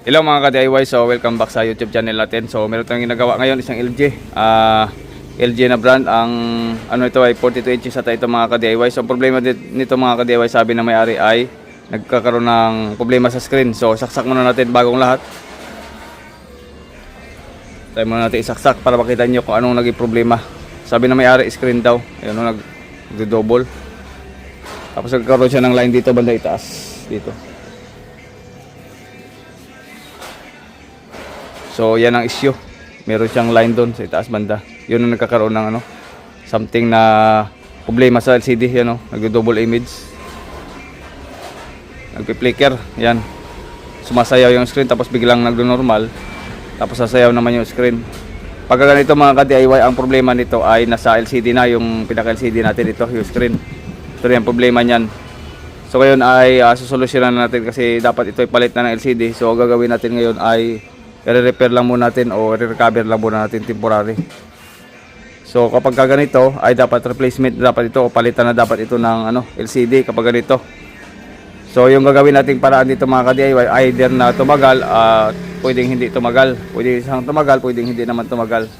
Hello mga ka-DIY, so welcome back sa YouTube channel natin. So meron tayong ginagawa ngayon, isang LG LG na brand. Ang ano ito ay 42 inches at ito mga ka-DIY. So problema nito mga ka-DIY, sabi ng may-ari ay nagkakaroon ng problema sa screen. So saksak muna natin bagong lahat. Tayo muna natin isaksak para makita nyo kung anong naging problema. Sabi ng may-ari screen daw, ayun, nag-double. Tapos nagkaroon siya ng line dito banda itaas dito. So yan ang issue. Meron siyang line doon sa itaas banda. Yun ang nagkakaroon ng something na problema sa LCD, yan nagdo-double image. Nagpi-flicker, yan. Sumasayaw yung screen tapos biglang nagdo-normal. Tapos sasayaw naman yung screen. Pag ganito mga ka-DIY, ang problema nito ay nasa LCD na, yung pinaka-LCD natin ito, yung screen. Ito rin ang problema niyan. So ngayon ay susolusyonan natin kasi dapat ito ay palit na ng LCD. So gagawin natin ngayon ay i-repair lang muna natin o i-recover lang muna natin temporary. So kapag ganito ay dapat replacement dapat ito o palitan na dapat ito ng LCD kapag ganito. So yung gagawin nating paraan dito mga ka-DIY, either na tumagal, pwedeng hindi tumagal, pwedeng isang tumagal, pwedeng hindi naman tumagal.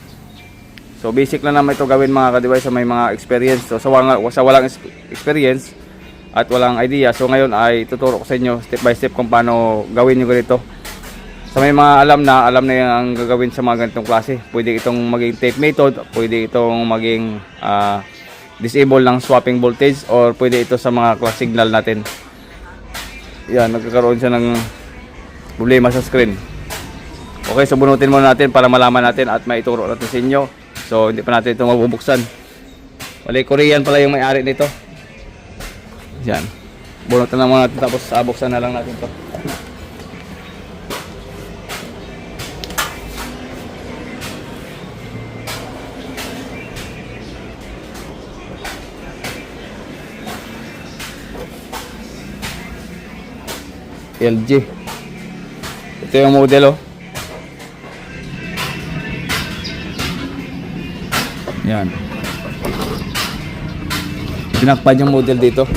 So basic lang naman ito gawin mga ka-DIY sa may mga experience. So sa walang experience at walang idea, so ngayon ay tuturo ko sa inyo step by step kung paano gawin yung ganito. Sa may mga alam na ang gagawin sa mga ganitong klase, pwede itong maging tape method, pwede itong maging disable ng swapping voltage, or pwede ito sa mga clock signal natin. Yan, nagkakaroon siya ng problema sa screen. Okay, so bunutin muna natin para malaman natin at maituro natin sa inyo. So hindi pa natin ito mabubuksan. Wala, Korean pala yung may-ari nito. Yan, bunutin na muna natin tapos buksan na lang natin ito. LG. Ito yung model Yan. Pinakpad yung model dito.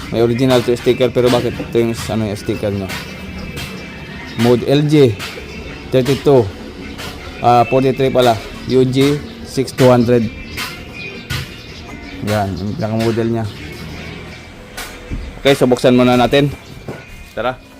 May original to sticker pero bakit ito yung yung sticker nyo? Mode LG 32 43 pala. UG 6200. Yan, yung pinaka model nya. Okay, so buksan muna natin. Tara.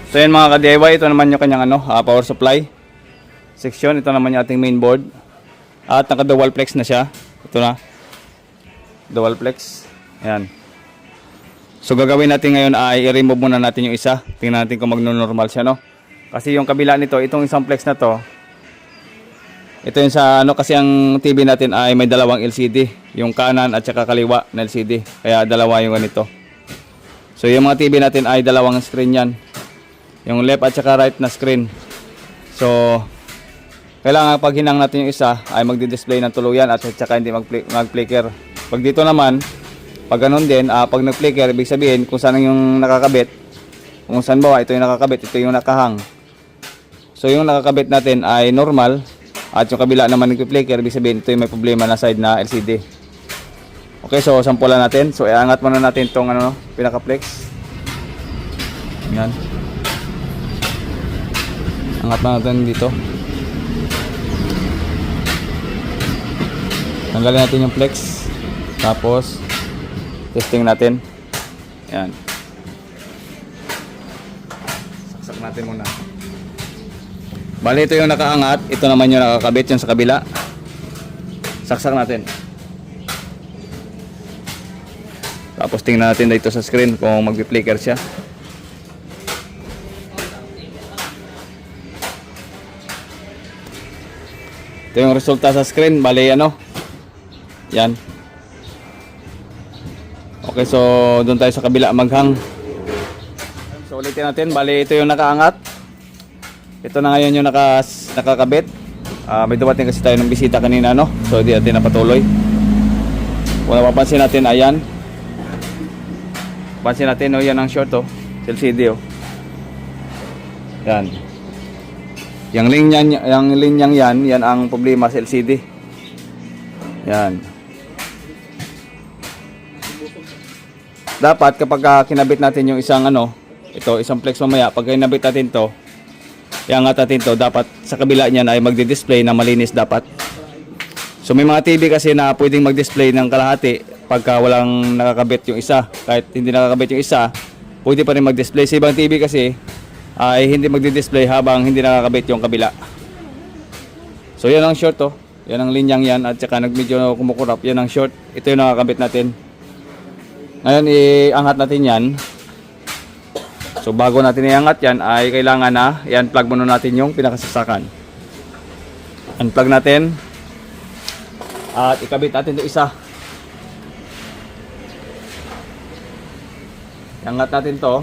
So yan mga ka-DIY, ito naman yung kanyang power supply section. Ito naman yung ating main board. At naka dual flex na siya. Ito na. Dual flex. Ayan. So gagawin natin ngayon ay i-remove muna natin yung isa. Tingnan natin kung magno-normal siya, Kasi yung kabila nito, itong isang flex na to, ito yung sa kasi ang TV natin ay may dalawang LCD. Yung kanan at saka kaliwa na LCD. Kaya dalawa yung ganito. So yung mga TV natin ay dalawang screen yan. Yung left at saka right na screen. So kailangan pag hinang natin yung isa ay magdi-display ng tuluyan at saka hindi mag-flicker. Pag dito naman, pag ganun din, pag nag-flicker, ibig sabihin kung saan yung nakakabit. Kung saan ba, ito yung nakakabit, ito yung nakahang. So yung nakakabit natin ay normal at yung kabila naman nag-flicker, ibig sabihin ito yung may problema na side na LCD. Okay, so sampulan natin. So iangat muna natin itong pinaka-flex. Yan. Angat na natin dito. Tanggalin natin yung flex. Tapos testing natin. Yan. Saksak natin muna. Bali ito yung nakaangat, ito naman yung nakakabit yung sa kabila. Saksak natin. Tapos tingnan natin dito sa screen kung mag-flicker siya. Ito yung resulta sa screen, bali ano. Yan. Okay, so doon tayo sa kabila maghang. So ulitin natin, bali ito yung nakaangat. Ito na ngayon yung nakakabit. May dumating kasi tayo ng bisita kanina, no? So hindi natin napatuloy. Kung napapansin natin, ayan. Pansin natin, no? Yan ang short, oh. LCD, oh. Yan. Yung linyang yan ang problema sa LCD. Yan. Dapat kapag kinabit natin yung isang ano, ito, isang flex mamaya, pag kinabit natin to, iangat natin to, dapat sa kabila niyan ay magdi-display na malinis dapat. So may mga TV kasi na pwedeng mag-display ng kalahati pagka walang nakakabit yung isa. Kahit hindi nakakabit yung isa, pwede pa rin mag-display. Sa ibang TV kasi ay hindi magdi-display habang hindi nakakabit yung kabila. So yan ang short, oh. Yan ang linyang yan at saka medyo kumukurap. Yan ang short. Ito yung nakakabit natin. Ngayon iangat natin yan. So bago natin iangat yan ay kailangan na i-unplug muna natin yung pinakasaksakan. Unplug natin. At ikabit natin ito isa. Iangat natin to.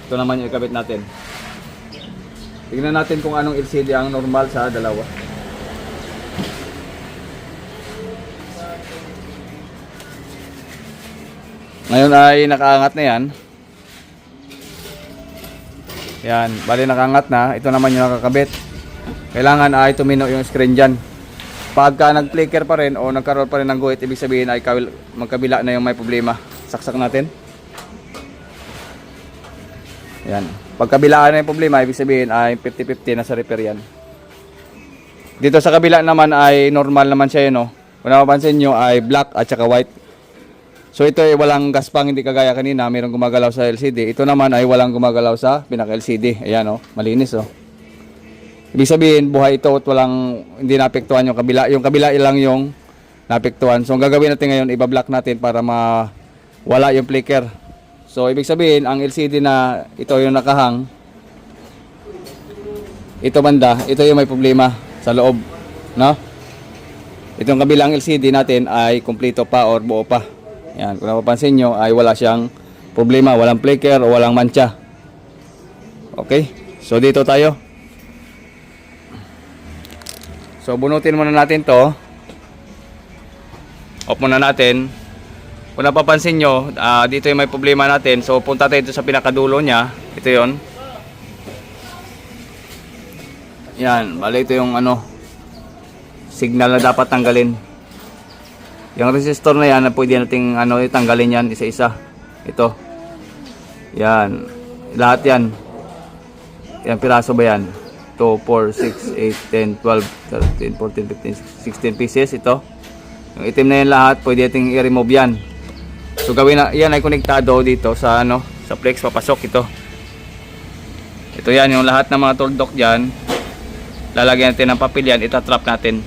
Ito naman yung ikabit natin. Tingnan natin kung anong LCD ang normal sa dalawa. Ngayon ay nakaangat na yan. Yan, bali nakaangat na. Ito naman yung nakakabit. Kailangan ay tumino yung screen dyan. Pagka nag-flicker pa rin o nagkaroon pa rin ng guhit, ibig sabihin ay magkabila na yung may problema. Saksak natin. Yan. Pagkabilaan na yung problema, ibig sabihin ay 50-50 na sa repair yan. Dito sa kabila naman ay normal naman siya yun, no? Kung napapansin nyo ay black at saka white. So ito ay walang gaspang, hindi kagaya kanina, mayroong gumagalaw sa LCD. Ito naman ay walang gumagalaw sa pinaka-LCD. Ayan, oh, malinis, oh. Ibig sabihin, buhay ito at walang, hindi naapektuhan yung kabila. Yung kabila ilang yung naapektuhan. So ang gagawin natin ngayon, ibablock natin para mawala yung flicker. So ibig sabihin, ang LCD na ito yung nakahang, ito banda, ito yung may problema sa loob, no? Itong kabilang LCD natin ay kumpleto pa or buo pa. Yan, kung napapansin nyo ay wala siyang problema, walang flicker o walang mancha. Okay, so dito tayo. So bunutin muna natin to. Off muna natin. Kung napapansin nyo, dito yung may problema natin. So punta tayo dito sa pinakadulo nya. Ito yon. Yan, bali ito yung ano, signal na dapat tanggalin. Yung resistor na yan, pwede nating ano, tanggalin yan isa-isa. Ito. Yan. Lahat yan. Yan, piraso ba yan? 2, 4, 6, 8, 10, 12, 13, 14, 15, 16 pieces. Ito. Yung itim na yan lahat, pwede nating i-remove yan. So gawin na, yan ay konektado dito sa ano, sa flex, papasok ito. Ito yan, yung lahat ng mga tuldok dyan. Lalagyan natin ng papel yan, itatrap natin.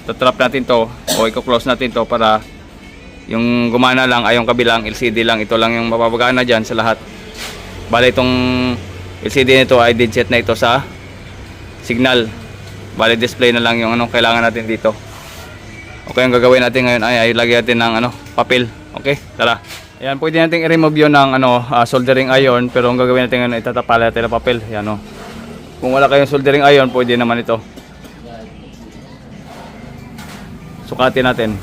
Itatrap natin to o i-close natin to para yung gumana lang ay yung kabilang LCD lang. Ito lang yung mapapagana dyan sa lahat. Bale itong LCD nito ay dead set na ito sa signal. Bale display na lang yung ano kailangan natin dito. Okay, yung gagawin natin ngayon ay lagyan natin ng ano, papel. Okay, tara. Ayan, pwede natin i-remove yun ng ano, soldering iron, pero ang gagawin natin ngayon, itatapal natin ng papel. Ayan, oh. Kung wala kayong soldering iron, pwede naman ito. Sukatin natin.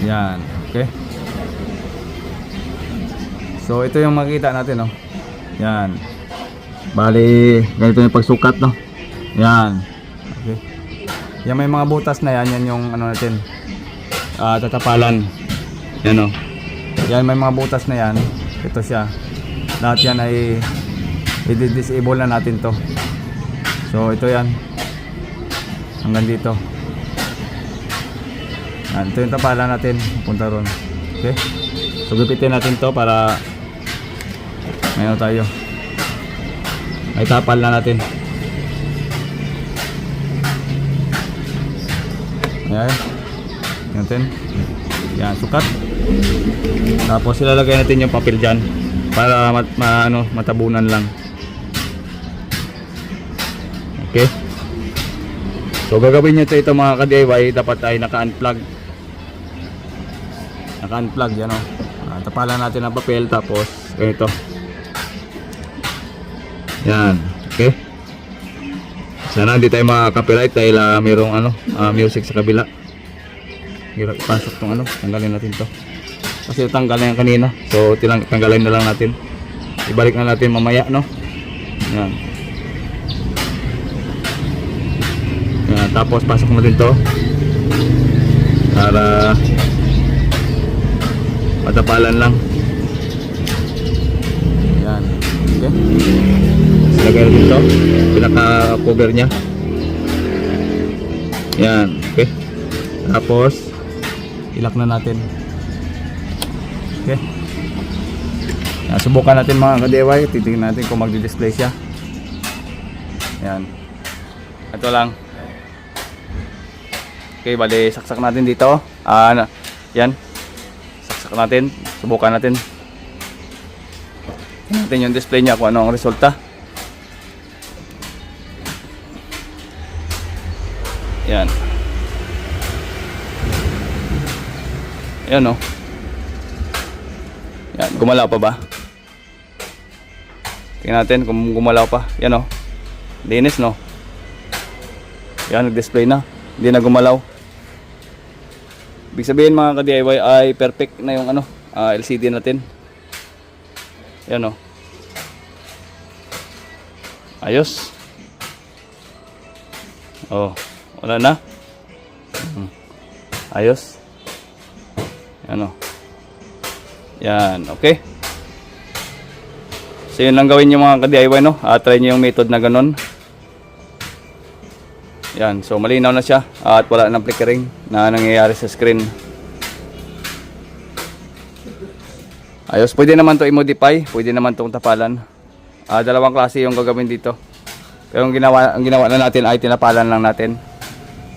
Yan, okay. So ito yung makita natin, no. Yan. Bali, ganito yung pagsukat, no. Yan. Okay. Yan, may mga butas na yan, yan yung ano natin. Tatapalan. Yan, no. Yan, may mga butas na yan. Ito siya. Lahat yan ay i-disable na natin to. So ito yan, hanggang dito. Ito yung tapalan natin, punta ron. Okay, so gupitin natin to para mayroon tayo, may tapal na natin. Ayan, natin. Yan, sukat. Tapos ilalagay natin yung papel dyan para matabunan lang. Okay. So gagawin nyo ito mga ka-DIY, dapat ay naka-unplug. Naka-unplug yan, oh. Tapalan natin ang papel, tapos ganito. Yan, okay. Sana hindi tayo maka-copyright dahil mayroong music sa kabila. Hirap ipasok tong tanggalin natin to. Kasi tanggalin yan kanina. So tanggalin na lang natin. Ibalik na natin mamaya, no. Yan. Yan, tapos pasok natin to para matapalan lang. Yan. Okay. Lagay natin to, pinaka-cover nya. Yan, okay. Tapos ilak na natin. Okay. Yan, subukan natin mga ka-DIY, titingnan natin kung magdi-display siya. Yan. Ito lang. Okay, bali saksak natin dito. Yan. Saksak natin, subukan natin. Tingnan natin yung display niya kung ano ang resulta. Yan. Yan, oh. Yan, gumalaw pa ba? Tingnan natin kung gumalaw pa. Yan, oh. Linis, no? Yan, nag-display na. Hindi na gumalaw. Ibig sabihin mga ka-DIY ay perfect na yung LCD natin. Yan, oh. Ayos. Oh. Wala na. Ayos. Yan, o. Yan, okay. So yun lang gawin nyo mga ka-DIY, no. Try nyo yung method na ganun. Yan, so malinaw na siya. At wala nang flickering na nangyayari sa screen. Ayos, pwede naman to i-modify. Pwede naman tong tapalan. Dalawang klase yung gagawin dito. Pero ang ginawa na natin ay tinapalan lang natin.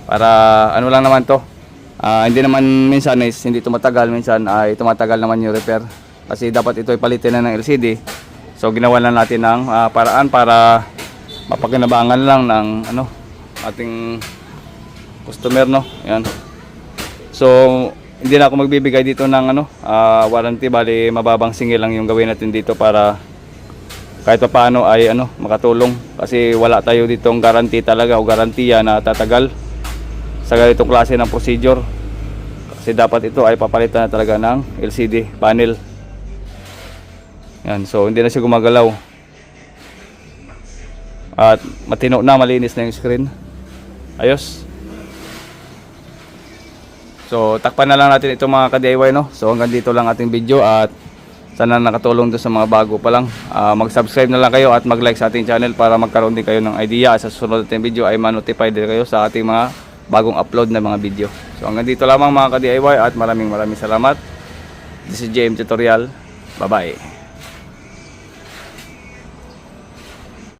Para ano lang naman to. Hindi naman minsan hindi tumatagal, minsan ay tumatagal naman yung repair. Kasi dapat ito ay palitin na ng LCD. So ginawa lang natin ng paraan para mapakinabangan lang ng ating customer, no. Yan. So hindi na ako magbibigay dito ng warranty, bali mababang singil lang yung gawin natin dito para kahit pa paano ay makatulong. Kasi wala tayo ditong guarantee talaga o garantiya na tatagal sa ganitong klase ng procedure. Kasi dapat ito ay papalitan na talaga ng LCD panel. Yan, so hindi na siya gumagalaw. At matino na, malinis na yung screen. Ayos. So takpan na lang natin ito mga ka-DIY, no. So hanggang dito lang ating video at sana nakatulong doon sa mga bago pa lang. Mag-subscribe na lang kayo at mag-like sa ating channel para magkaroon din kayo ng idea sa susunod nating video ay ma-notify din kayo sa ating mga bagong upload na mga video. So hanggang dito lamang mga ka-DIY at maraming salamat. This is JM Tutorial. Bye bye.